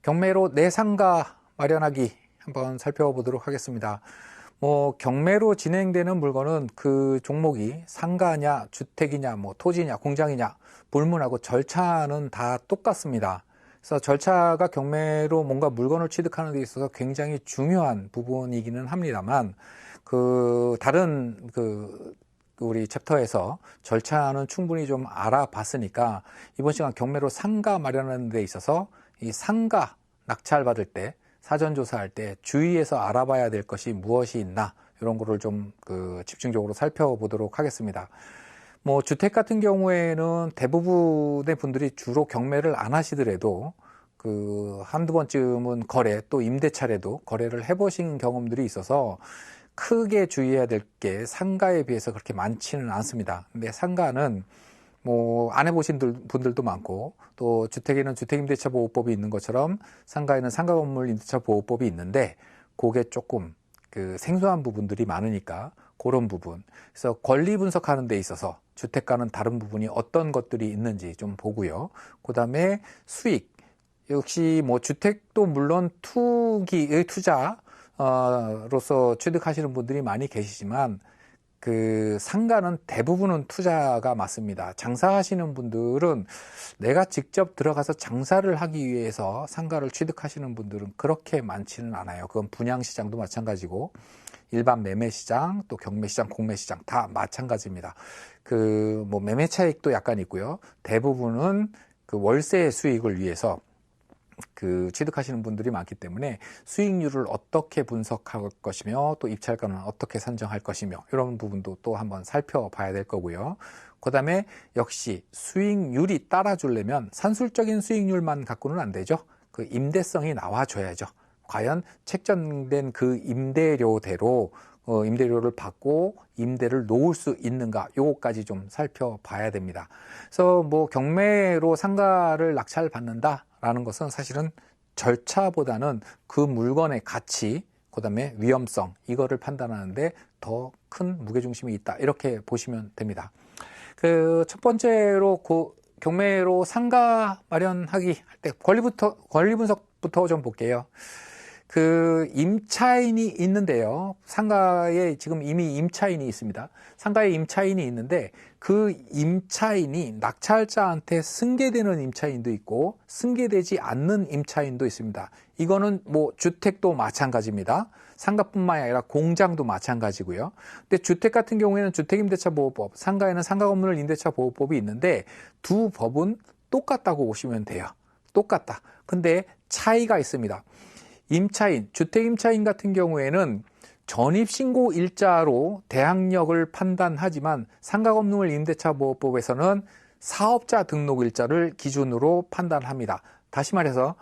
경매로 내 상가 마련하기 한번 살펴보도록 하겠습니다. 경매로 진행되는 물건은 그 종목이 상가냐, 주택이냐, 토지냐, 공장이냐, 불문하고 절차는 다 똑같습니다. 그래서 절차가 경매로 뭔가 물건을 취득하는 데 있어서 굉장히 중요한 부분이기는 합니다만, 다른 우리 챕터에서 절차는 충분히 좀 알아봤으니까 이번 시간 경매로 상가 마련하는 데 있어서 이 상가 낙찰받을 때 사전조사할 때 주의해서 알아봐야 될 것이 무엇이 있나, 이런 거를 좀 집중적으로 살펴보도록 하겠습니다. 주택 같은 경우에는 대부분의 분들이 주로 경매를 안 하시더라도 한두 번쯤은 거래, 또 임대차례도 거래를 해보신 경험들이 있어서 크게 주의해야 될 게 상가에 비해서 그렇게 많지는 않습니다. 근데 상가는 안 해보신 분들도 많고, 또 주택에는 주택임대차보호법이 있는 것처럼 상가에는 상가건물 임대차보호법이 있는데, 그게 조금 생소한 부분들이 많으니까 그런 부분. 그래서 권리 분석하는 데 있어서 주택과는 다른 부분이 어떤 것들이 있는지 좀 보고요. 그 다음에 수익. 역시 주택도 물론 투자로서 취득하시는 분들이 많이 계시지만, 상가는 대부분은 투자가 맞습니다. 장사하시는 분들은 내가 직접 들어가서 장사를 하기 위해서 상가를 취득하시는 분들은 그렇게 많지는 않아요. 그건 분양시장도 마찬가지고, 일반 매매시장, 또 경매시장, 공매시장 다 마찬가지입니다. 매매 차익도 약간 있고요. 대부분은 월세 수익을 위해서 취득하시는 분들이 많기 때문에 수익률을 어떻게 분석할 것이며, 또 입찰가는 어떻게 산정할 것이며, 이런 부분도 또 한번 살펴봐야 될 거고요. 그 다음에 역시 수익률이 따라주려면 산술적인 수익률만 갖고는 안 되죠. 임대성이 나와줘야죠. 과연 책정된 임대료대로 임대료를 받고 임대를 놓을 수 있는가, 요거까지 좀 살펴봐야 됩니다. 그래서 경매로 상가를 낙찰받는다라는 것은 사실은 절차보다는 그 물건의 가치, 그 다음에 위험성, 이거를 판단하는데 더 큰 무게중심이 있다, 이렇게 보시면 됩니다. 첫 번째로 경매로 상가 마련하기 할 때 권리 분석부터 좀 볼게요. 임차인이 있는데요. 상가에 지금 이미 임차인이 있습니다. 상가에 임차인이 있는데, 그 임차인이 낙찰자한테 승계되는 임차인도 있고 승계되지 않는 임차인도 있습니다. 이거는 주택도 마찬가지입니다. 상가뿐만 아니라 공장도 마찬가지고요. 근데 주택 같은 경우에는 주택임대차보호법, 상가에는 상가건물 임대차보호법이 있는데, 두 법은 똑같다고 보시면 돼요. 똑같다. 근데 차이가 있습니다. 임차인, 주택임차인 같은 경우에는 전입신고 일자로 대항력을 판단하지만, 상가건물 임대차보호법에서는 사업자 등록 일자를 기준으로 판단합니다. 다시 말해서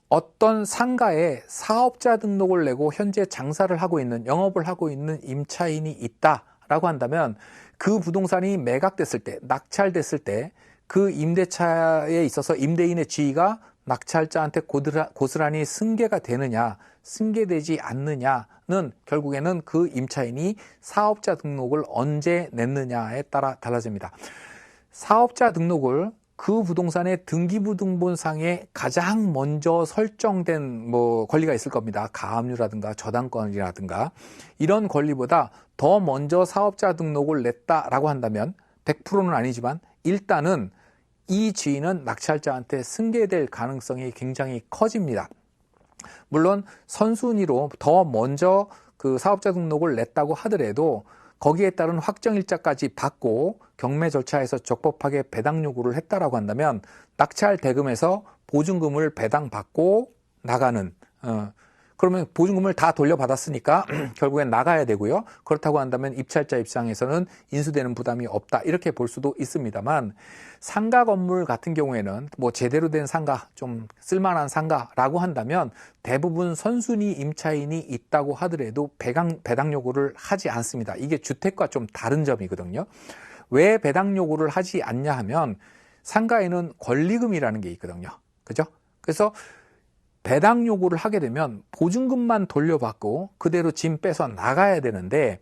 어떤 상가에 사업자 등록을 내고 현재 장사를 하고 있는, 영업을 하고 있는 임차인이 있다라고 한다면, 그 부동산이 매각됐을 때, 낙찰됐을 때 그 임대차에 있어서 임대인의 지위가 낙찰자한테 고스란히 승계가 되느냐, 승계되지 않느냐는 결국에는 그 임차인이 사업자 등록을 언제 냈느냐에 따라 달라집니다. 사업자 등록을 그 부동산의 등기부등본상에 가장 먼저 설정된 권리가 있을 겁니다. 가압류라든가 저당권이라든가 이런 권리보다 더 먼저 사업자 등록을 냈다라고 한다면, 100%는 아니지만 일단은 이 지위는 낙찰자한테 승계될 가능성이 굉장히 커집니다. 물론 선순위로 더 먼저 사업자 등록을 냈다고 하더라도 거기에 따른 확정일자까지 받고 경매 절차에서 적법하게 배당 요구를 했다라고 한다면, 낙찰 대금에서 보증금을 배당받고 나가는, 그러면 보증금을 다 돌려받았으니까 결국엔 나가야 되고요. 그렇다고 한다면 입찰자 입장에서는 인수되는 부담이 없다, 이렇게 볼 수도 있습니다만, 상가 건물 같은 경우에는 제대로 된 상가, 좀 쓸만한 상가라고 한다면 대부분 선순위 임차인이 있다고 하더라도 배당 요구를 하지 않습니다. 이게 주택과 좀 다른 점이거든요. 왜 배당 요구를 하지 않냐 하면, 상가에는 권리금이라는 게 있거든요. 그죠? 그래서 배당 요구를 하게 되면 보증금만 돌려받고 그대로 짐 빼서 나가야 되는데,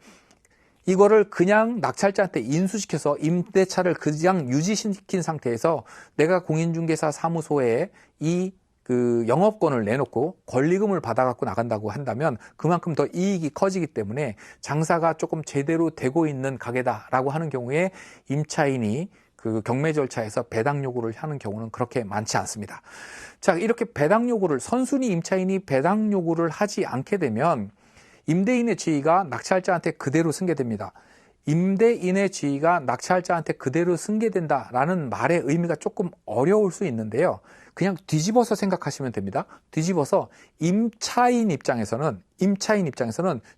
이거를 그냥 낙찰자한테 인수시켜서 임대차를 그냥 유지시킨 상태에서 내가 공인중개사 사무소에 이 그 영업권을 내놓고 권리금을 받아갖고 나간다고 한다면 그만큼 더 이익이 커지기 때문에 장사가 조금 제대로 되고 있는 가게다라고 하는 경우에 임차인이 그 경매 절차에서 배당 요구를 하는 경우는 그렇게 많지 않습니다. 자, 이렇게 배당 요구를 선순위 임차인이 배당 요구를 하지 않게 되면 임대인의 지위가 낙찰자한테 그대로 승계됩니다. 임대인의 지위가 낙찰자한테 그대로 승계된다라는 말의 의미가 조금 어려울 수 있는데요. 그냥 뒤집어서 생각하시면 됩니다. 뒤집어서 임차인 입장에서는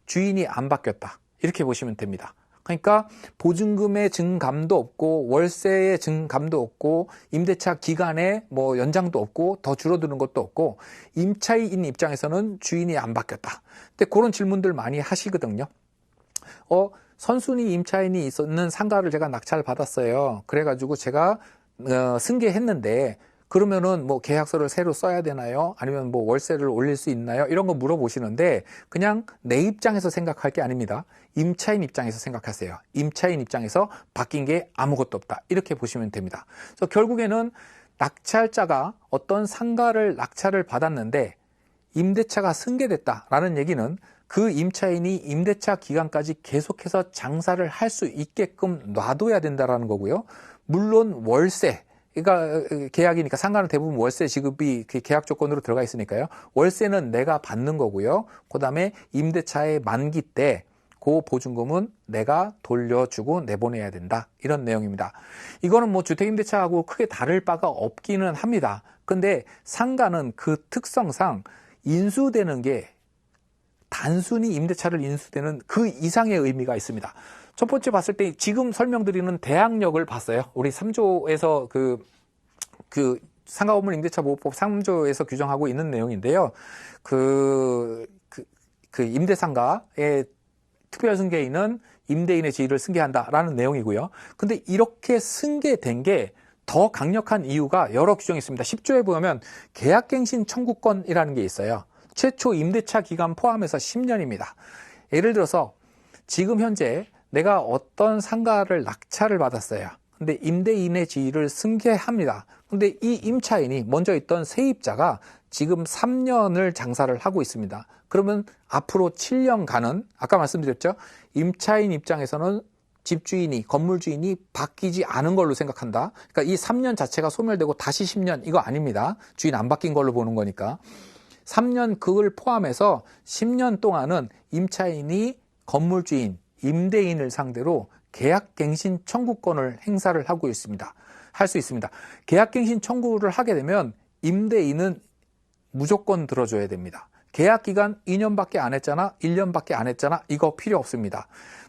주인이 안 바뀌었다. 이렇게 보시면 됩니다. 그러니까 보증금의 증감도 없고 월세의 증감도 없고 임대차 기간에 뭐 연장도 없고 더 줄어드는 것도 없고 임차인 입장에서는 주인이 안 바뀌었다. 근데 그런 질문들 많이 하시거든요. 선순위 임차인이 있는 상가를 제가 낙찰 받았어요. 그래가지고 제가 승계했는데 그러면은 뭐 계약서를 새로 써야 되나요? 아니면 뭐 월세를 올릴 수 있나요? 이런 거 물어보시는데 그냥 내 입장에서 생각할 게 아닙니다. 임차인 입장에서 생각하세요. 임차인 입장에서 바뀐 게 아무것도 없다. 이렇게 보시면 됩니다. 그래서 결국에는 낙찰자가 어떤 상가를 낙찰을 받았는데 임대차가 승계됐다라는 얘기는 그 임차인이 임대차 기간까지 계속해서 장사를 할 수 있게끔 놔둬야 된다라는 거고요. 물론 월세, 그러니까 계약이니까 상가는 대부분 월세 지급이 계약 조건으로 들어가 있으니까요. 월세는 내가 받는 거고요. 그다음에 임대차의 만기 때 그 보증금은 내가 돌려주고 내보내야 된다. 이런 내용입니다. 이거는 뭐 주택임대차하고 크게 다를 바가 없기는 합니다. 근데 상가는 그 특성상 인수되는 게 단순히 임대차를 인수되는 그 이상의 의미가 있습니다. 첫 번째 봤을 때 지금 설명드리는 대항력을 봤어요. 우리 3조에서 그 상가건물 임대차 보호법 3조에서 규정하고 있는 내용인데요. 그 임대상가의 특별승계인은 임대인의 지위를 승계한다라는 내용이고요. 근데 이렇게 승계된 게 더 강력한 이유가 여러 규정이 있습니다. 10조에 보면 계약갱신 청구권이라는 게 있어요. 최초 임대차 기간 포함해서 10년입니다. 예를 들어서 지금 현재 내가 어떤 상가를 낙찰을 받았어요. 근데 임대인의 지위를 승계합니다. 근데 이 임차인이 먼저 있던 세입자가 지금 3년을 장사를 하고 있습니다. 그러면 앞으로 7년간은 아까 말씀드렸죠. 임차인 입장에서는 집주인이, 건물주인이 바뀌지 않은 걸로 생각한다. 그러니까 이 3년 자체가 소멸되고 다시 10년 이거 아닙니다. 주인 안 바뀐 걸로 보는 거니까. 3년 그걸 포함해서 10년 동안은 임차인이 건물주인, 임대인을 상대로 계약갱신 청구권을 행사를 하고 있습니다. 할 수 있습니다. 계약갱신 청구를 하게 되면 임대인은 무조건 들어줘야 됩니다. 계약기간 2년밖에 안 했잖아, 1년밖에 안 했잖아, 이거 필요 없습니다.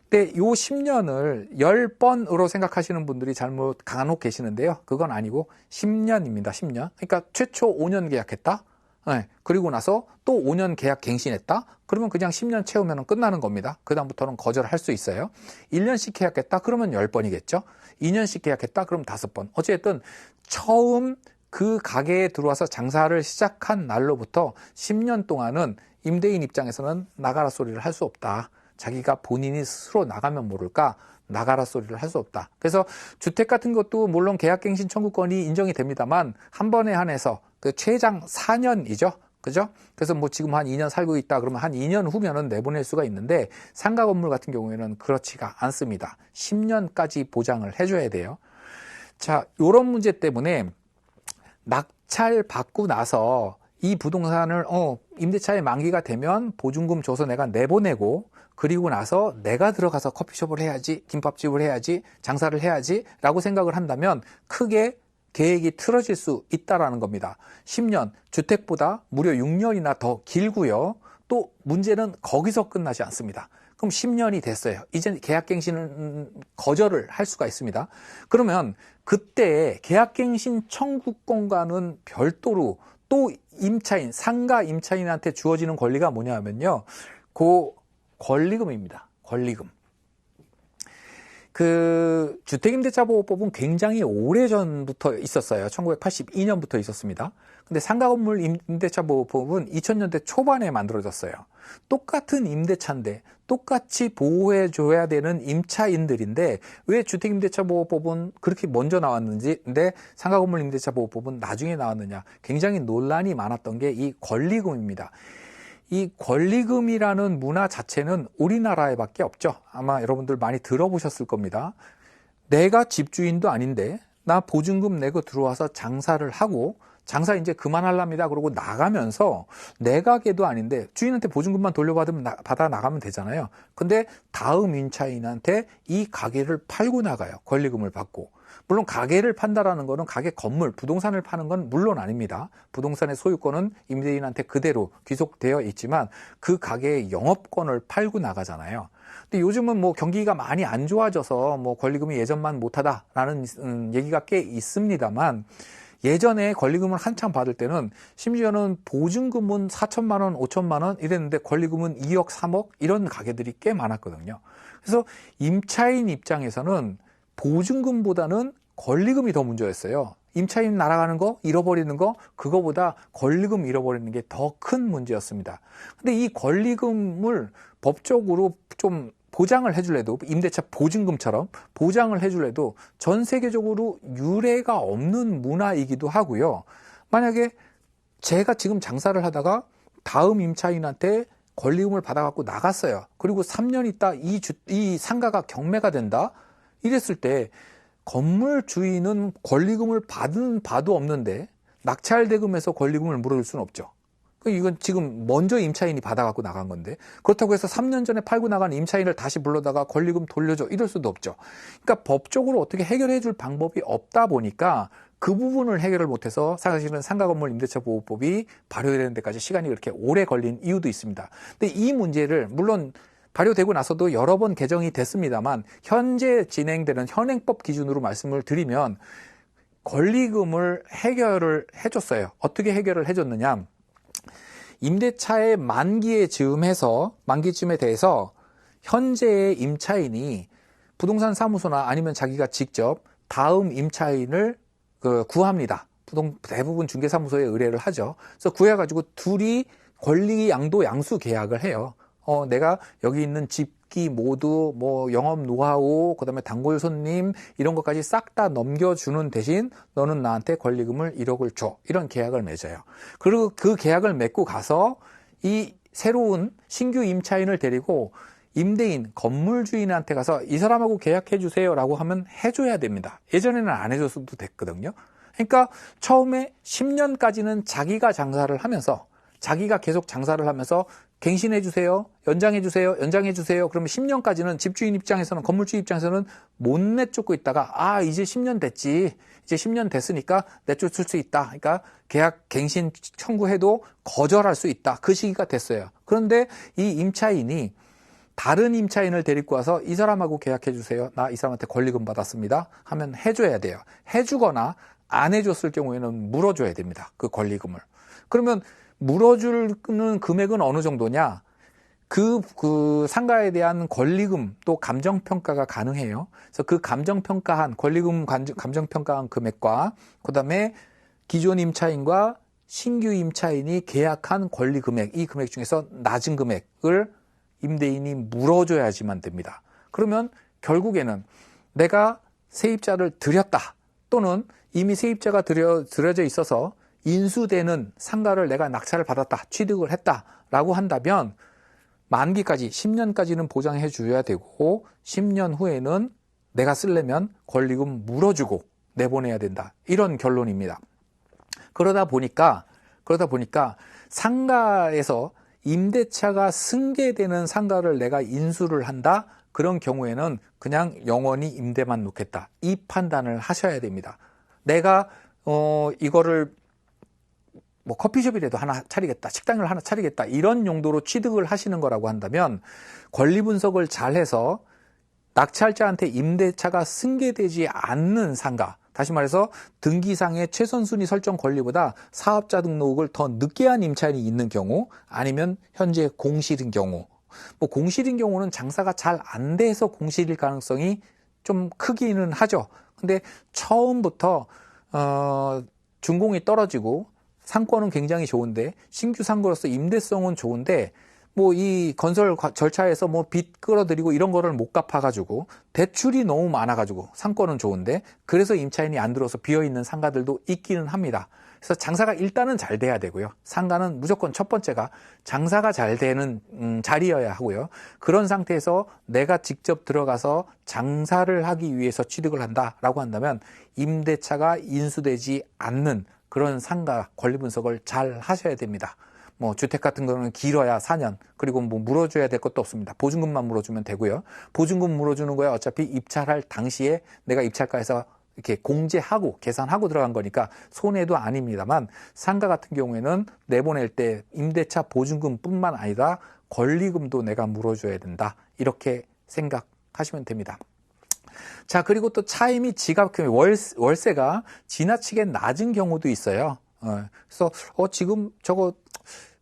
근데 요 10년을 10번으로 생각하시는 분들이 잘못 간혹 계시는데요. 그건 아니고 10년입니다. 10년. 그러니까 최초 5년 계약했다. 네, 그리고 나서 또 5년 계약 갱신했다? 그러면 그냥 10년 채우면 끝나는 겁니다. 그 다음부터는 거절할 수 있어요. 1년씩 계약했다? 그러면 10번이겠죠. 2년씩 계약했다? 그럼 5번. 어쨌든 처음 그 가게에 들어와서 장사를 시작한 날로부터 10년 동안은 임대인 입장에서는 나가라 소리를 할 수 없다. 자기가 본인이 스스로 나가면 모를까? 나가라 소리를 할 수 없다. 그래서 주택 같은 것도 물론 계약갱신 청구권이 인정이 됩니다만 한 번에 한해서 그 최장 4년이죠. 그죠? 그래서 뭐 지금 한 2년 살고 있다 그러면 한 2년 후면은 내보낼 수가 있는데 상가 건물 같은 경우에는 그렇지가 않습니다. 10년까지 보장을 해줘야 돼요. 자, 요런 문제 때문에 낙찰 받고 나서 이 부동산을 임대차의 만기가 되면 보증금 줘서 내가 내보내고 그리고 나서 내가 들어가서 커피숍을 해야지, 김밥집을 해야지, 장사를 해야지 라고 생각을 한다면 크게 계획이 틀어질 수 있다라는 겁니다. 10년, 주택보다 무려 6년이나 더 길고요. 또 문제는 거기서 끝나지 않습니다. 그럼 10년이 됐어요. 이제 계약갱신은 거절을 할 수가 있습니다. 그러면 그때 계약갱신 청구권과는 별도로 또 임차인, 상가 임차인한테 주어지는 권리가 뭐냐면요. 그 권리금입니다. 권리금. 그 주택임대차보호법은 굉장히 오래전부터 있었어요. 1982년부터 있었습니다. 근데 상가건물 임대차보호법은 2000년대 초반에 만들어졌어요. 똑같은 임대차인데 똑같이 보호해줘야 되는 임차인들인데 왜 주택임대차보호법은 그렇게 먼저 나왔는지, 근데 상가건물임대차보호법은 나중에 나왔느냐. 굉장히 논란이 많았던 게 이 권리금입니다. 이 권리금이라는 문화 자체는 우리나라에밖에 없죠. 아마 여러분들 많이 들어보셨을 겁니다. 내가 집주인도 아닌데 나 보증금 내고 들어와서 장사를 하고 장사 이제 그만하랍니다. 그러고 나가면서 내 가게도 아닌데 주인한테 보증금만 돌려받으면 받아 나가면 되잖아요. 근데 다음 임차인한테 이 가게를 팔고 나가요. 권리금을 받고. 물론 가게를 판다라는 거는 가게 건물, 부동산을 파는 건 물론 아닙니다. 부동산의 소유권은 임대인한테 그대로 귀속되어 있지만 그 가게의 영업권을 팔고 나가잖아요. 근데 요즘은 뭐 경기가 많이 안 좋아져서 뭐 권리금이 예전만 못하다라는 얘기가 꽤 있습니다만, 예전에 권리금을 한참 받을 때는 심지어는 보증금은 4천만 원, 5천만 원 이랬는데 권리금은 2억, 3억 이런 가게들이 꽤 많았거든요. 그래서 임차인 입장에서는 보증금보다는 권리금이 더 문제였어요. 임차인 날아가는 거, 잃어버리는 거, 그거보다 권리금 잃어버리는 게 더 큰 문제였습니다. 근데 이 권리금을 법적으로 좀 보장을 해줄래도, 임대차 보증금처럼 보장을 해줄래도 전 세계적으로 유례가 없는 문화이기도 하고요. 만약에 제가 지금 장사를 하다가 다음 임차인한테 권리금을 받아갖고 나갔어요. 그리고 3년 있다 이 상가가 경매가 된다. 이랬을 때 건물 주인은 권리금을 받은 바도 없는데 낙찰대금에서 권리금을 물어줄 수는 없죠. 이건 지금 먼저 임차인이 받아갖고 나간 건데, 그렇다고 해서 3년 전에 팔고 나간 임차인을 다시 불러다가 권리금 돌려줘 이럴 수도 없죠. 그러니까 법적으로 어떻게 해결해 줄 방법이 없다 보니까 그 부분을 해결을 못해서 사실은 상가건물 임대차보호법이 발효되는 데까지 시간이 그렇게 오래 걸린 이유도 있습니다. 근데 이 문제를 물론 발효되고 나서도 여러 번 개정이 됐습니다만, 현재 진행되는 현행법 기준으로 말씀을 드리면 권리금을 해결을 해줬어요. 어떻게 해결을 해줬느냐? 임대차의 만기쯤에 대해서 현재의 임차인이 부동산 사무소나 아니면 자기가 직접 다음 임차인을 구합니다. 대부분 중개사무소에 의뢰를 하죠. 그래서 구해가지고 둘이 권리 양도 양수 계약을 해요. 내가 여기 있는 집기 모두 뭐 영업 노하우, 그다음에 단골 손님 이런 것까지 싹 다 넘겨주는 대신 너는 나한테 권리금을 1억을 줘. 이런 계약을 맺어요. 그리고 그 계약을 맺고 가서 이 새로운 신규 임차인을 데리고 임대인, 건물주인한테 가서 이 사람하고 계약해 주세요라고 하면 해줘야 됩니다. 예전에는 안 해줬어도 됐거든요. 그러니까 처음에 10년까지는 자기가 장사를 하면서, 자기가 계속 장사를 하면서 갱신해 주세요, 연장해 주세요, 연장해 주세요. 그러면 10년까지는 집주인 입장에서는, 건물주 입장에서는 못 내쫓고 있다가 이제 10년 됐지, 이제 10년 됐으니까 내쫓을 수 있다. 그러니까 계약 갱신 청구해도 거절할 수 있다. 그 시기가 됐어요. 그런데 이 임차인이 다른 임차인을 데리고 와서 이 사람하고 계약해 주세요, 나 이 사람한테 권리금 받았습니다 하면 해줘야 돼요. 해주거나 안 해줬을 경우에는 물어줘야 됩니다. 그 권리금을. 그러면 물어주는 금액은 어느 정도냐? 그 상가에 대한 권리금 또 감정평가가 가능해요. 그래서 그 감정평가한, 권리금 감정평가한 금액과 그 다음에 기존 임차인과 신규 임차인이 계약한 권리 금액, 이 금액 중에서 낮은 금액을 임대인이 물어줘야지만 됩니다. 그러면 결국에는 내가 세입자를 들였다, 또는 이미 세입자가 들여져 있어서 인수되는 상가를 내가 낙찰을 받았다, 취득을 했다라고 한다면 만기까지 10년까지는 보장해 줘야 되고 10년 후에는 내가 쓰려면 권리금 물어주고 내보내야 된다. 이런 결론입니다. 그러다 보니까 상가에서 임대차가 승계되는 상가를 내가 인수를 한다? 그런 경우에는 그냥 영원히 임대만 놓겠다. 이 판단을 하셔야 됩니다. 내가 이거를 뭐 커피숍이라도 하나 차리겠다, 식당을 하나 차리겠다, 이런 용도로 취득을 하시는 거라고 한다면 권리 분석을 잘 해서 낙찰자한테 임대차가 승계되지 않는 상가, 다시 말해서 등기상의 최선순위 설정 권리보다 사업자 등록을 더 늦게 한 임차인이 있는 경우, 아니면 현재 공실인 경우, 뭐 공실인 경우는 장사가 잘 안 돼서 공실일 가능성이 좀 크기는 하죠. 근데 처음부터 준공이 떨어지고 상권은 굉장히 좋은데, 신규 상가로서 임대성은 좋은데 뭐 이 건설 절차에서 뭐 빚 끌어들이고 이런 거를 못 갚아가지고 대출이 너무 많아가지고 상권은 좋은데 그래서 임차인이 안 들어서 비어있는 상가들도 있기는 합니다. 그래서 장사가 일단은 잘 돼야 되고요. 상가는 무조건 첫 번째가 장사가 잘 되는 자리여야 하고요. 그런 상태에서 내가 직접 들어가서 장사를 하기 위해서 취득을 한다라고 한다면 임대차가 인수되지 않는 그런 상가 권리 분석을 잘 하셔야 됩니다. 뭐 주택 같은 거는 길어야 4년, 그리고 뭐 물어줘야 될 것도 없습니다. 보증금만 물어주면 되고요. 보증금 물어주는 거야 어차피 입찰할 당시에 내가 입찰가에서 이렇게 공제하고 계산하고 들어간 거니까 손해도 아닙니다만, 상가 같은 경우에는 내보낼 때 임대차 보증금뿐만 아니라 권리금도 내가 물어줘야 된다, 이렇게 생각하시면 됩니다. 자, 그리고 또 차임이 월세가 지나치게 낮은 경우도 있어요. 그래서 지금 저거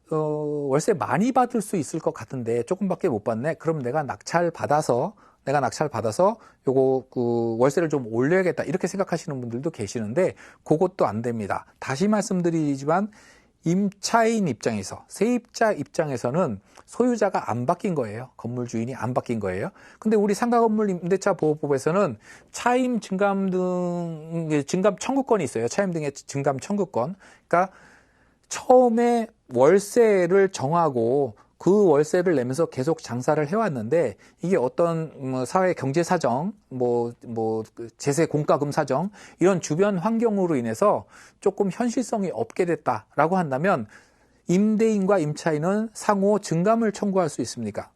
월세 많이 받을 수 있을 것 같은데 조금밖에 못 받네. 그럼 내가 낙찰 받아서 요거 월세를 좀 올려야겠다, 이렇게 생각하시는 분들도 계시는데 그것도 안 됩니다. 다시 말씀드리지만 임차인 입장에서, 세입자 입장에서는 소유자가 안 바뀐 거예요. 건물 주인이 안 바뀐 거예요. 근데 우리 상가건물 임대차 보호법에서는 차임 증감 청구권이 있어요. 차임 등의 증감 청구권. 그러니까 처음에 월세를 정하고 그 월세를 내면서 계속 장사를 해왔는데 이게 어떤 사회 경제 사정, 제세 공과금 사정, 이런 주변 환경으로 인해서 조금 현실성이 없게 됐다라고 한다면 임대인과 임차인은 상호 증감을 청구할 수 있습니다.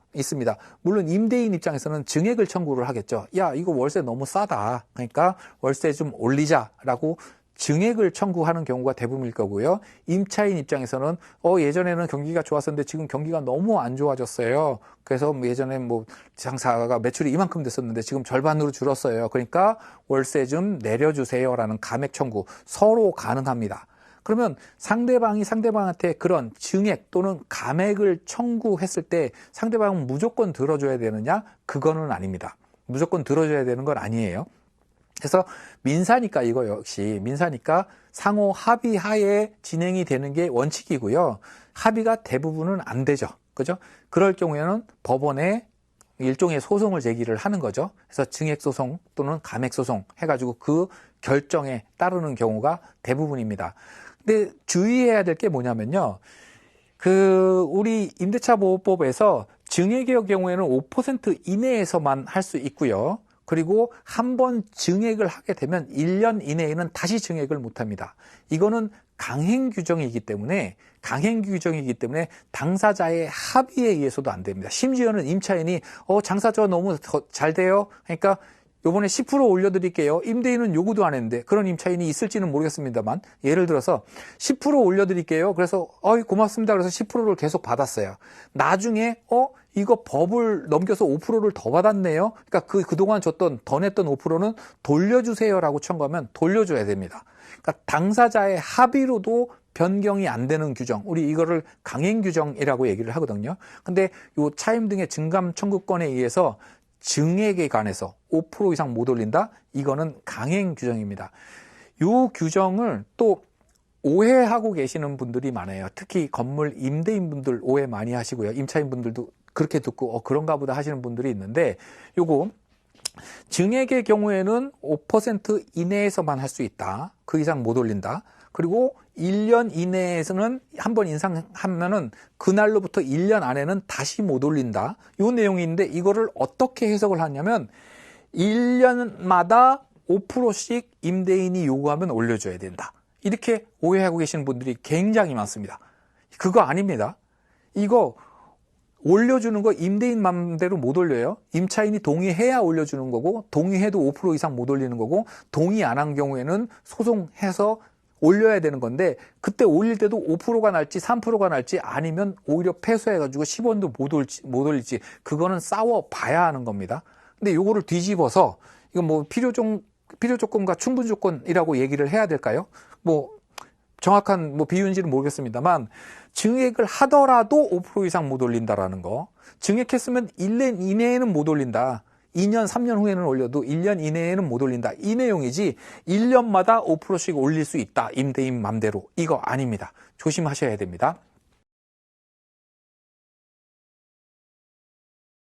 물론 임대인 입장에서는 증액을 청구를 하겠죠. 야, 이거 월세 너무 싸다, 그러니까 월세 좀 올리자라고 증액을 청구하는 경우가 대부분일 거고요. 임차인 입장에서는 예전에는 경기가 좋았었는데 지금 경기가 너무 안 좋아졌어요. 그래서 예전에 장사가 매출이 이만큼 됐었는데 지금 절반으로 줄었어요. 그러니까 월세 좀 내려주세요라는 감액 청구 서로 가능합니다. 그러면 상대방이 상대방한테 그런 증액 또는 감액을 청구했을 때 상대방은 무조건 들어줘야 되느냐? 그거는 아닙니다. 무조건 들어줘야 되는 건 아니에요. 그래서 민사니까, 이거 역시 민사니까 상호 합의하에 진행이 되는 게 원칙이고요. 합의가 대부분은 안 되죠. 그죠? 그럴 경우에는 법원에 일종의 소송을 제기를 하는 거죠. 그래서 증액소송 또는 감액소송 해가지고 그 결정에 따르는 경우가 대부분입니다. 근데 주의해야 될 게 뭐냐면요. 우리 임대차보호법에서 증액의 경우에는 5% 이내에서만 할 수 있고요. 그리고 한 번 증액을 하게 되면 1년 이내에는 다시 증액을 못 합니다. 이거는 강행 규정이기 때문에 당사자의 합의에 의해서도 안 됩니다. 심지어는 임차인이 장사 저 너무 잘 돼요, 그러니까 요번에 10% 올려드릴게요. 임대인은 요구도 안 했는데, 그런 임차인이 있을지는 모르겠습니다만, 예를 들어서 10% 올려드릴게요. 그래서 고맙습니다. 그래서 10%를 계속 받았어요. 나중에 이거 법을 넘겨서 5%를 더 받았네요. 그러니까 그동안 더 냈던 5%는 돌려주세요라고 청구하면 돌려줘야 됩니다. 그러니까 당사자의 합의로도 변경이 안 되는 규정, 우리 이거를 강행 규정이라고 얘기를 하거든요. 근데 요 차임 등의 증감 청구권에 의해서 증액에 관해서 5% 이상 못 올린다? 이거는 강행 규정입니다. 이 규정을 또 오해하고 계시는 분들이 많아요. 특히 건물 임대인분들 오해 많이 하시고요. 임차인분들도 그렇게 듣고 그런가 보다 하시는 분들이 있는데, 요거 증액의 경우에는 5% 이내에서만 할 수 있다. 그 이상 못 올린다. 그리고 1년 이내에서는 한번 인상하면은 그날로부터 1년 안에는 다시 못 올린다. 요 내용이 있는데 이거를 어떻게 해석을 하냐면 1년마다 5%씩 임대인이 요구하면 올려줘야 된다. 이렇게 오해하고 계시는 분들이 굉장히 많습니다. 그거 아닙니다. 이거 올려주는 거 임대인 맘대로 못 올려요. 임차인이 동의해야 올려주는 거고, 동의해도 5% 이상 못 올리는 거고, 동의 안 한 경우에는 소송해서 올려야 되는 건데, 그때 올릴 때도 5%가 날지 3%가 날지, 아니면 오히려 패소해가지고 10원도 못 올릴지, 그거는 싸워 봐야 하는 겁니다. 근데 요거를 뒤집어서 이건 필요 조건과 충분 조건이라고 얘기를 해야 될까요? 정확한 비유인지는 모르겠습니다만, 증액을 하더라도 5% 이상 못 올린다라는 거, 증액했으면 1년 이내에는 못 올린다, 2년, 3년 후에는 올려도 1년 이내에는 못 올린다, 이 내용이지 1년마다 5%씩 올릴 수 있다, 임대인 맘대로, 이거 아닙니다. 조심하셔야 됩니다.